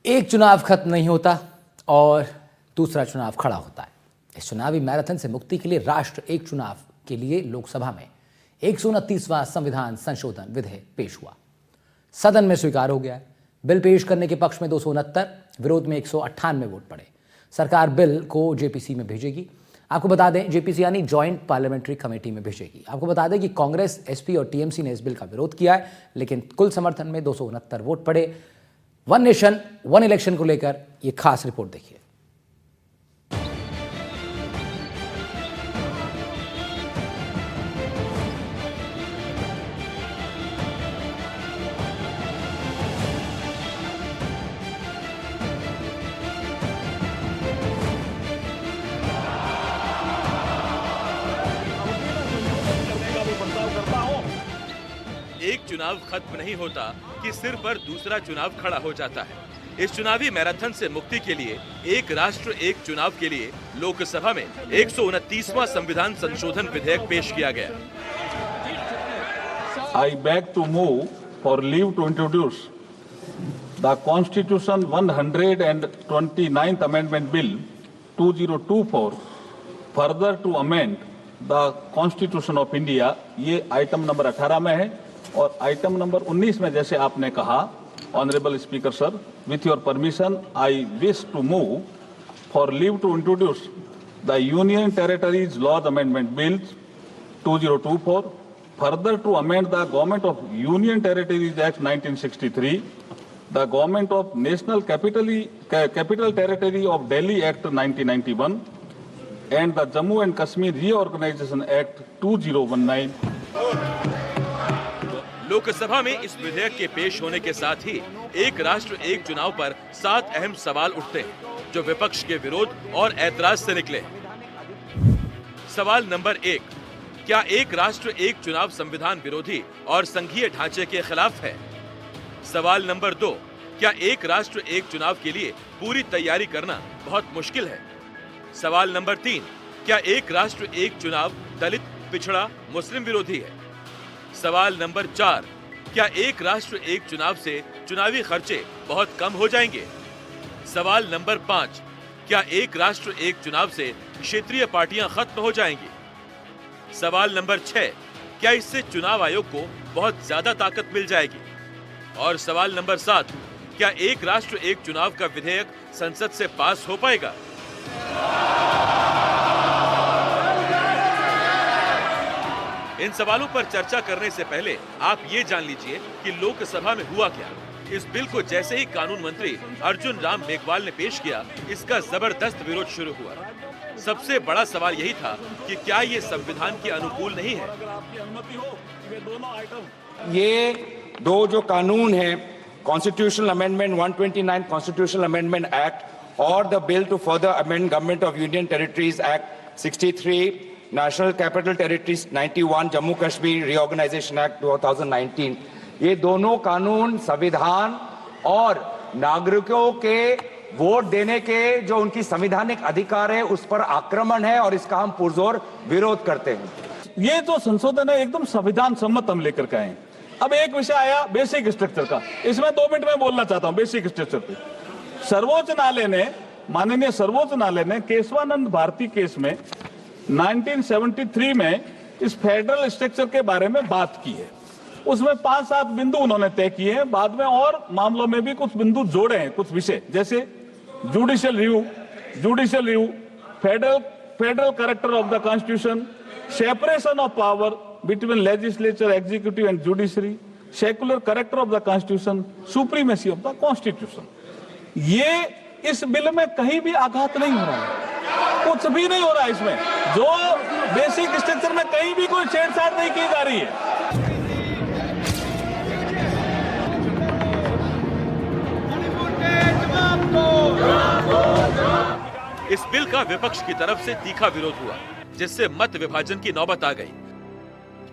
एक चुनाव खत्म नहीं होता और दूसरा चुनाव खड़ा होता है। इस चुनावी मैराथन से मुक्ति के लिए राष्ट्र एक चुनाव के लिए लोकसभा में 129वां संविधान संशोधन विधेयक पेश हुआ। सदन में स्वीकार हो गया है। बिल पेश करने के पक्ष में 269, विरोध में 198 वोट पड़े। सरकार बिल को जेपीसी में भेजेगी। आपको बता दें, जेपीसी यानी जॉइंट पार्लियामेंट्री कमेटी में भेजेगी। आपको बता दें कि कांग्रेस, एसपी और टीएमसी ने इस बिल का विरोध किया है, लेकिन कुल समर्थन में 269 वोट पड़े। वन नेशन वन इलेक्शन को लेकर ये खास रिपोर्ट देखिए। एक चुनाव खत्म नहीं होता कि सिर पर दूसरा चुनाव खड़ा हो जाता है। इस चुनावी मैराथन से मुक्ति के लिए एक राष्ट्र एक चुनाव के लिए लोकसभा में 129वां संविधान संशोधन विधेयक पेश किया गया। I beg to move for leave to introduce the Constitution 129th Amendment Bill 2024 further to amend the Constitution of India। ये आइटम नंबर 18 में है और आइटम नंबर 19 में जैसे आपने कहा, honourable speaker sir, with your permission I wish to move for leave to introduce the Union Territories Laws Amendment Bill 2024 further to amend the Government of Union Territories Act 1963, the Government of National Capital Territory of Delhi Act 1991 and the Jammu and Kashmir Reorganization Act 2019। Lok Sabha में इस विधेयक के पेश होने के साथ ही एक राष्ट्र एक चुनाव पर 7 अहम सवाल उठते हैं, जो विपक्ष के विरोध और ऐतराज से निकले। सवाल नंबर 1, क्या एक राष्ट्र एक चुनाव संविधान विरोधी और संघीय ढांचे के खिलाफ है? सवाल नंबर 2, क्या एक राष्ट्र एक चुनाव के लिए पूरी तैयारी करना बहुत मुश्किल है? सवाल नंबर 3, क्या एक राष्ट्र एक चुनाव दलित, पिछड़ा, मुस्लिम विरोधी है? सवाल नंबर 4, क्या एक राष्ट्र एक चुनाव से चुनावी खर्चे बहुत कम हो जाएंगे? सवाल नंबर 5, क्या एक राष्ट्र एक चुनाव से क्षेत्रीय पार्टियां खत्म हो जाएंगी? सवाल नंबर 6, क्या इससे चुनाव आयोग को बहुत ज्यादा ताकत मिल जाएगी? और सवाल नंबर 7, क्या एक राष्ट्र एक चुनाव का विधेयक संसद से पास हो पाएगा? इन सवालों पर चर्चा करने से पहले आप ये जान लीजिए कि लोकसभा में हुआ क्या। इस बिल को जैसे ही कानून मंत्री अर्जुन राम मेघवाल ने पेश किया, इसका जबरदस्त विरोध शुरू हुआ। सबसे बड़ा सवाल यही था कि क्या ये संविधान के अनुकूल नहीं है। ये दो जो कानून है, constitutional amendment 129 constitutional amendment act और the bill to further amend government of union territories act 63, national capital territories 91, Jammu Kashmir reorganisation act 2019, ये दोनों कानून संविधान और नागरिकों के वोट देने के जो उनकी संवैधानिक अधिकार है उस पर आक्रमण है और इसका हम पुरजोर विरोध करते हैं। ये जो संशोधन है एकदम संविधान सम्मत हम लेकर के आए। अब एक विषय आया बेसिक स्ट्रक्चर का, इसमें 2 मिनट में बोलना चाहता हूं। बेसिक स्ट्रक्चर पे सर्वोच्च न्यायालय ने, माननीय सर्वोच्च न्यायालय ने केशवानंद भारती केस में 1973 में इस फेडरल स्ट्रक्चर के बारे में बात की है। उसमें 5-7 बिंदु उन्होंने तय किए हैं। बाद में और मामलों में भी कुछ बिंदु जोड़े हैं, कुछ विषय, जैसे judicial review, federal character of the constitution, separation of power between legislature, executive and judiciary, secular character of the constitution, supremacy of the constitution. ये इस बिल में कहीं भी आघात नहीं हो रहा है, कुछ भी नहीं हो रहा है इसमें। जो बेसिक स्ट्रक्चर में कहीं भी कोई छेड़छाड़ नहीं की जा रही है। इस बिल का विपक्ष की तरफ से तीखा विरोध हुआ, जिससे मत विभाजन की नौबत आ गई।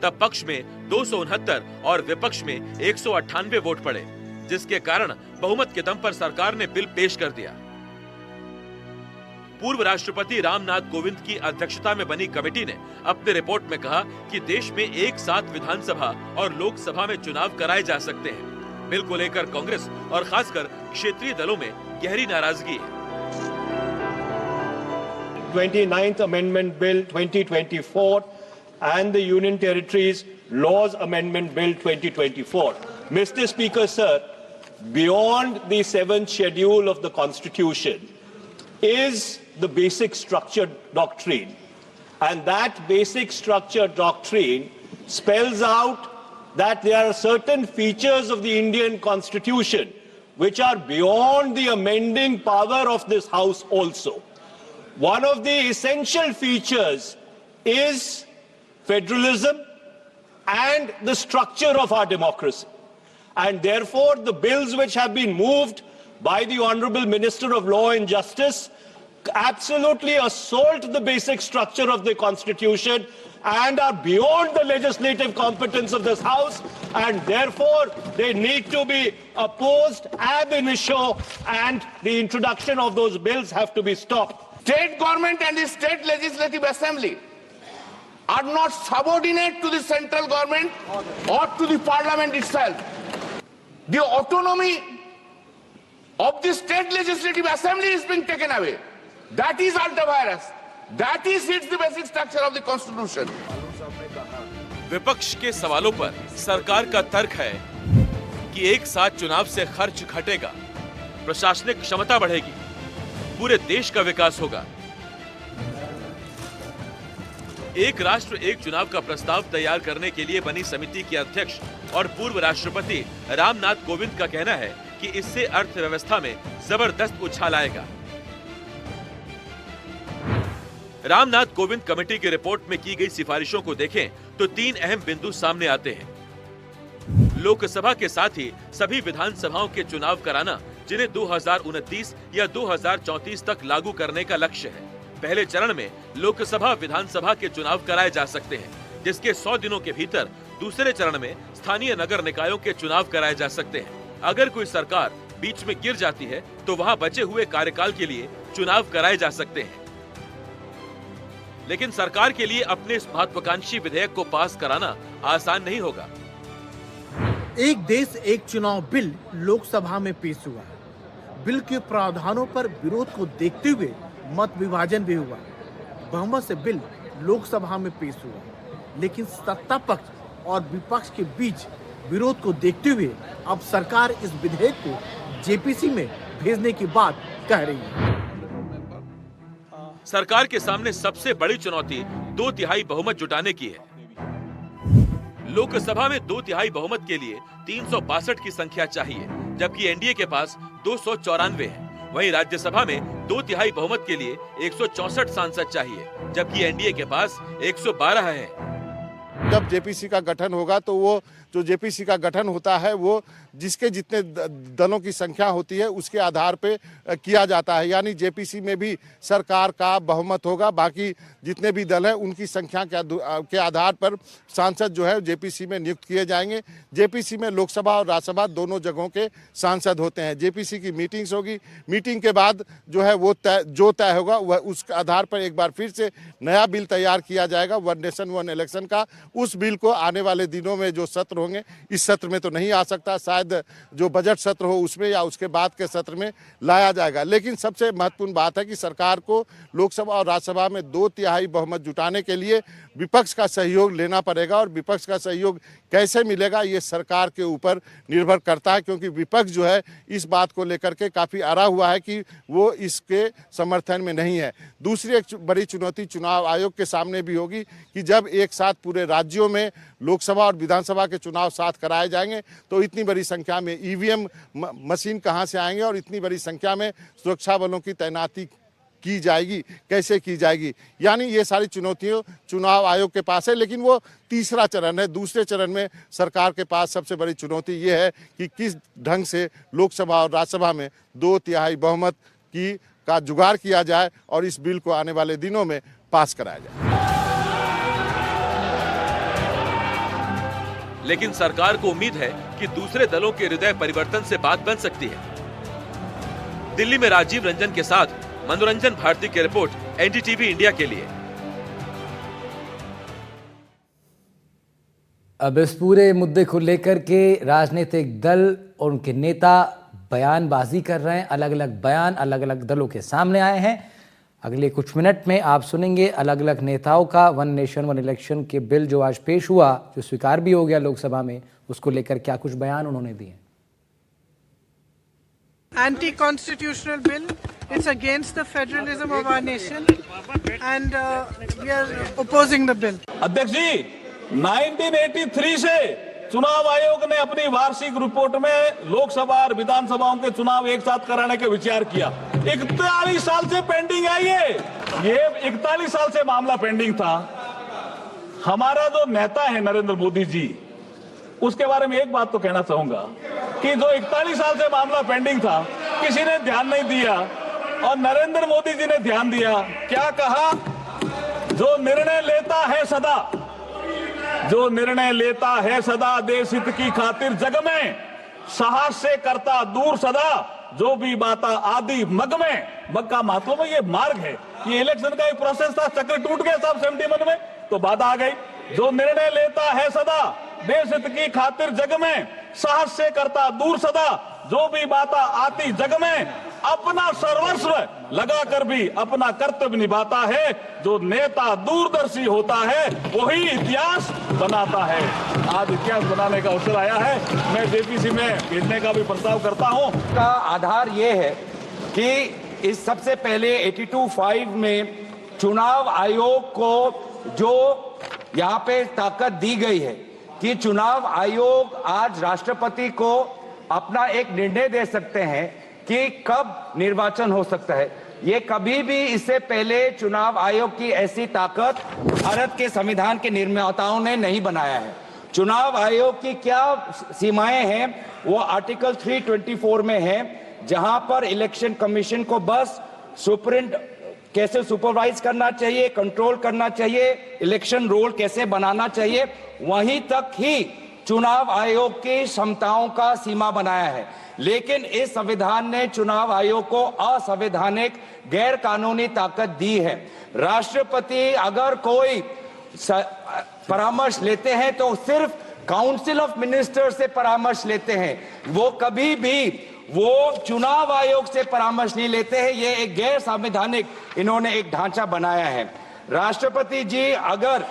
तब पक्ष में 269 और विपक्ष में 198 वोट पड़े, जिसके कारण बहुमत के दम पर सरकार ने बिल पेश कर दिया। पूर्व राष्ट्रपति रामनाथ कोविंद की अध्यक्षता में बनी कमेटी ने अपने रिपोर्ट में कहा कि देश में एक साथ विधानसभा और लोकसभा में चुनाव कराए जा सकते हैं। बिल को लेकर कांग्रेस और खासकर क्षेत्रीय दलों में गहरी नाराजगी है। 29th Amendment Bill 2024 and the Union Territories Laws Amendment Bill 2024. Mr. Speaker, sir, beyond the 7th schedule of the Constitution is the basic structure doctrine. And that basic structure doctrine spells out that there are certain features of the Indian Constitution which are beyond the amending power of this House also. One of the essential features is federalism and the structure of our democracy. And therefore, the bills which have been moved by the Honorable Minister of Law and Justice absolutely assault the basic structure of the Constitution and are beyond the legislative competence of this House, and therefore they need to be opposed ab initio, and the introduction of those bills have to be stopped. State government and the state legislative assembly are not subordinate to the central government or to the parliament itself. The autonomy of the state legislative assembly is being taken away. That is ultra-virus. That is hits the basic structure of the constitution. विपक्ष के सवालों पर सरकार का तर्क है कि एक साथ चुनाव से खर्च घटेगा, प्रशासनिक क्षमता बढ़ेगी, पूरे देश का विकास होगा। एक राष्ट्र एक चुनाव का प्रस्ताव तैयार करने के लिए बनी समिति के अध्यक्ष और पूर्व राष्ट्रपति रामनाथ कोविंद का कहना है कि इससे अर्थव्यवस्था में जबरदस्त उछाल आएगा। रामनाथ कोविंद कमेटी की रिपोर्ट में की गई सिफारिशों को देखें तो 3 अहम बिंदु सामने आते हैं। लोकसभा के साथ ही सभी विधानसभाओं के चुनाव कराना, जिन्हें 2029 या 2034 तक लागू करने का लक्ष्य है। पहले चरण में लोकसभा विधानसभा के चुनाव कराए जा सकते हैं, जिसके 100 दिनों के भीतर दूसरे चरण में स्थानीय नगर निकायों के चुनाव कराए जा सकते हैं। अगर कोई सरकार बीच में गिर जाती है तो वहां बचे हुए कार्यकाल के लिए चुनाव कराए जा सकते हैं। लेकिन सरकार के लिए अपने इस महत्वाकांक्षी विधेयक को पास कराना आसान नहीं होगा। एक देश एक चुनाव बिल लोकसभा में पेश हुआ। बिल के प्रावधानों पर विरोध को देखते हुए मत विभाजन भी हुआ। बहुमत से बिल लोकसभा में पेश हुआ, लेकिन सत्ता पक्ष और विपक्ष के बीच विरोध को देखते हुए अब सरकार इस विधेयक को जेपीसी में भेजने की बात कह रही है। सरकार के सामने सबसे बड़ी चुनौती 2/3 बहुमत जुटाने की है। लोकसभा में 2/3 बहुमत के लिए 362 की संख्या चाहिए, जबकि एनडीए के पास 294 है। वहीं राज्यसभा में 2/3 बहुमत के लिए 164 सांसद चाहिए, जबकि एनडीए के पास 112 है। जब जेपीसी का गठन होगा तो वो जो जेपीसी का गठन होता है वो जिसके जितने दलों की संख्या होती है उसके आधार पे किया जाता है। यानी जेपीसी में भी सरकार का बहुमत होगा, बाकी जितने भी दल हैं उनकी संख्या के आधार पर सांसद जो है जेपीसी में नियुक्त किए जाएंगे। जेपीसी में लोकसभा और राज्यसभा दोनों जगहों के सांसद होते हैं। जेपीसी की मीटिंग्स होगी, मीटिंग के बाद जो है वो तय होगा, वह उस आधार पर एक बार फिर से नया बिल तैयार किया जाएगा, वन नेशन वन इलेक्शन का। उस बिल को आने वाले दिनों में जो सत्र होंगे, इस सत्र में तो नहीं आ सकता, शायद जो बजट सत्र हो उसमें या उसके बाद के सत्र में लाया जाएगा। लेकिन सबसे महत्वपूर्ण बात है कि सरकार को लोकसभा और राज्यसभा में 2/3 बहुमत जुटाने के लिए विपक्ष का सहयोग लेना पड़ेगा, और विपक्ष का सहयोग कैसे मिलेगा ये सरकार के ऊपर निर्भर करता है, क्योंकि विपक्ष जो है इस बात को लेकर के काफ़ी अड़ा हुआ है कि वो इसके समर्थन में नहीं है। दूसरी एक बड़ी चुनौती चुनाव आयोग के सामने भी होगी कि जब एक साथ पूरे राज्यों में लोकसभा और विधानसभा के चुनाव साथ कराए जाएंगे तो इतनी बड़ी संख्या में ईवीएम मशीन कहाँ से आएंगे और इतनी बड़ी संख्या में सुरक्षा बलों की तैनाती की जाएगी, कैसे की जाएगी। यानी ये सारी चुनौतियां चुनाव आयोग के पास है, लेकिन वो तीसरा चरण है। दूसरे चरण में सरकार के पास सबसे बड़ी चुनौती ये है कि किस ढंग से लोकसभा और राज्यसभा में 2/3 बहुमत का जुगाड़ किया जाए और इस बिल को आने वाले दिनों में पास कराया जाए। लेकिन सरकार को उम्मीद है कि दूसरे दलों के हृदय परिवर्तन से बात बन सकती है। दिल्ली में राजीव रंजन के साथ मनोरंजन भारती की रिपोर्ट, एनडीटीवी इंडिया के लिए। अब इस पूरे मुद्दे को लेकर के राजनीतिक दल और उनके नेता बयानबाजी कर रहे हैं। अलग अलग बयान अलग अलग दलों के सामने आए हैं। अगले कुछ मिनट में आप सुनेंगे अलग अलग नेताओं का वन नेशन वन इलेक्शन के बिल जो आज पेश हुआ, जो स्वीकार भी हो गया लोकसभा में, उसको लेकर क्या कुछ बयान उन्होंने दिए। Anti-constitutional bill. It's against the federalism of our nation, and we are opposing the bill. अध्यक्ष जी, 1983 से चुनाव आयोग ने अपनी वार्षिक रिपोर्ट में लोकसभा और विधानसभाओं के चुनाव एक साथ कराने का विचार किया। 41 साल से पेंडिंग है ये 41 साल से मामला पेंडिंग था। हमारा जो नेता है नरेंद्र मोदी जी, उसके बारे में एक बात तो कहना चाहूंगा कि जो 41 साल से मामला पेंडिंग था, किसी ने ध्यान नहीं दिया और नरेंद्र मोदी जी ने ध्यान दिया। क्या कहा? जो निर्णय लेता है सदा, जो निर्णय लेता है सदा देश हित की खातिर जग में, साहस से करता दूर सदा जो भी बाता आदि मग में। मग का मतलब ये मार्ग है। ये इलेक्शन का एक प्रोसेस था, चक्र टूट गया साहब 71 में, तो बाधा आ गई। जो निर्णय लेता है सदा देश हित की खातिर जग में, साहस से करता दूर सदा जो भी बाता आती जग में, अपना सर्वस्व लगाकर भी अपना कर्तव्य निभाता है। जो नेता दूरदर्शी होता है वही इतिहास बनाता है। आज इतिहास बनाने का अवसर आया है। मैं जेपीसी में भेजने का भी प्रस्ताव करता हूं। का आधार ये है कि इस सबसे पहले 82(5) में चुनाव आयोग को जो यहाँ पे ताकत दी गई है कि चुनाव आयोग आज राष्ट्रपति को अपना एक निर्णय दे सकते हैं कि कब निर्वाचन हो सकता है। ये कभी भी इससे पहले चुनाव आयोग की ऐसी ताकत भारत के संविधान के निर्माताओं ने नहीं बनाया है। चुनाव आयोग की क्या सीमाएं हैं वो आर्टिकल 324 में है, जहां पर इलेक्शन कमीशन को बस कैसे सुपरवाइज करना चाहिए, कंट्रोल करना चाहिए, इलेक्शन रोल कैसे बनाना चाहिए, वहीं तक ही चुनाव आयोग की क्षमताओं का सीमा बनाया है। लेकिन इस संविधान ने चुनाव आयोग को असंवैधानिक गैर कानूनी ताकत दी है। राष्ट्रपति अगर कोई परामर्श लेते हैं तो सिर्फ काउंसिल ऑफ मिनिस्टर्स से परामर्श लेते हैं, वो कभी भी वो चुनाव आयोग से परामर्श नहीं लेते हैं। ये एक गैर संवैधानिक इन्होंने एक ढांचा बनाया है। राष्ट्रपति जी अगर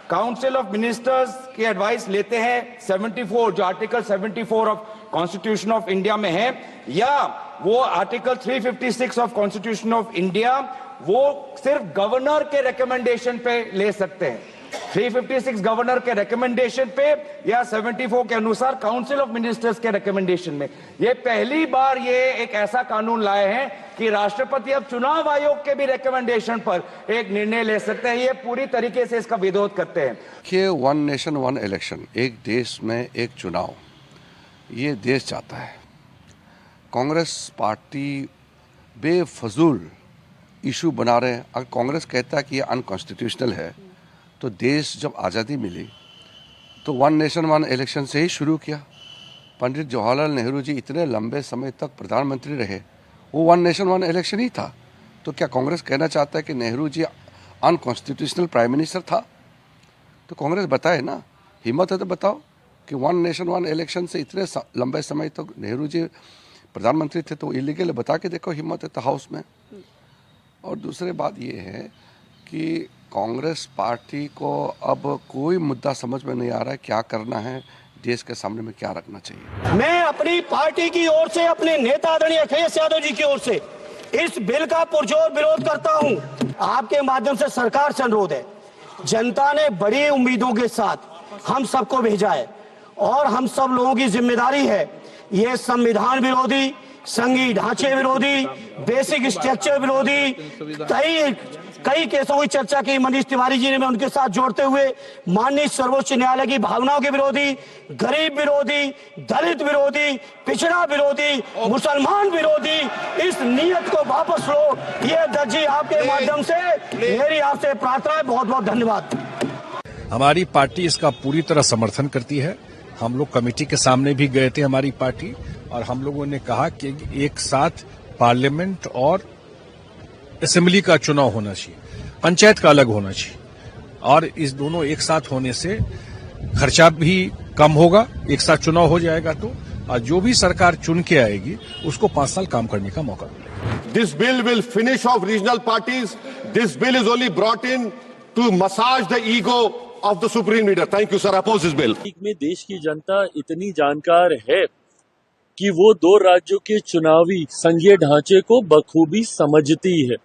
काउंसिल ऑफ मिनिस्टर्स की एडवाइस लेते हैं 74, जो article 74 of constitution of India में है, या वो article 356 of constitution of India, वो सिर्फ गवर्नर के रिकमेंडेशन पे ले सकते हैं। 356 गवर्नर के रिकमेंडेशन पे या 74 के अनुसार काउंसिल ऑफ मिनिस्टर्स के रिकमेंडेशन में। ये पहली बार ये एक ऐसा कानून लाए हैं कि राष्ट्रपति अब चुनाव आयोग के भी रिकमेंडेशन पर एक निर्णय ले सकते हैं। ये पूरी तरीके से इसका विरोध करते हैं कि वन नेशन वन इलेक्शन, एक देश में एक चुनाव, ये देश चाहता है। कांग्रेस पार्टी बेफजूल इशू बना रहे हैं। अगर कांग्रेस कहता है कि ये अनकॉन्स्टिट्यूशनल है, तो देश जब आज़ादी मिली तो वन नेशन वन इलेक्शन से ही शुरू किया। पंडित जवाहरलाल नेहरू जी इतने लंबे समय तक प्रधानमंत्री रहे, वो वन नेशन वन इलेक्शन ही था। तो क्या कांग्रेस कहना चाहता है कि Nehru ji unconstitutional prime minister था? तो कांग्रेस बताए ना, हिम्मत है तो बताओ कि वन नेशन वन इलेक्शन से इतने लंबे समय तक नेहरू जी प्रधानमंत्री थे, तो इलीगल बता के देखो, हिम्मत है तो हाउस में। और दूसरी बात ये है कि कांग्रेस पार्टी को अब कोई मुद्दा समझ में नहीं आ रहा है क्या करना है, देश के सामने में क्या रखना चाहिए। मैं अपनी पार्टी की ओर से, अपने नेता आदरणीय अखिलेश यादव जी की ओर से इस बिल का पुरजोर विरोध करता हूं। आपके माध्यम से सरकार से अनुरोध है, जनता ने बड़ी उम्मीदों के साथ हम सबको भेजा है और हम सब लोगों की जिम्मेदारी है ये संविधान विरोधी, संघीय ढांचे विरोधी, बेसिक स्ट्रक्चर विरोधी कई केसों की चर्चा की मनीष तिवारी जी ने, मैं उनके साथ जोड़ते हुए माननीय सर्वोच्च न्यायालय की भावनाओं के विरोधी, गरीब विरोधी, दलित विरोधी, पिछड़ा विरोधी, मुसलमान विरोधी इस नीयत को वापस लो, ये अध्यक्ष जी आपके माध्यम से मेरी आपसे प्रार्थना है। बहुत बहुत धन्यवाद। हमारी पार्टी इसका पूरी तरह समर्थन करती है। हम लोग कमेटी के सामने भी गए थे हमारी पार्टी, और हम लोगों ने कहा कि एक साथ पार्लियामेंट और असेंबली का चुनाव होना चाहिए, पंचायत का अलग होना चाहिए, और इस दोनों एक साथ होने से खर्चा भी कम होगा, एक साथ चुनाव हो जाएगा तो, और जो भी सरकार चुन के आएगी उसको 5 साल काम करने का मौका मिलेगा। This bill will finish off regional parties. This bill is only brought in to massage the ego of the supreme leader. Thank you, sir. Oppose this bill. में देश की जनता इतनी जानकार है कि वो 2 राज्यों के चुनावी संघीय ढांचे को बखूबी समझती है।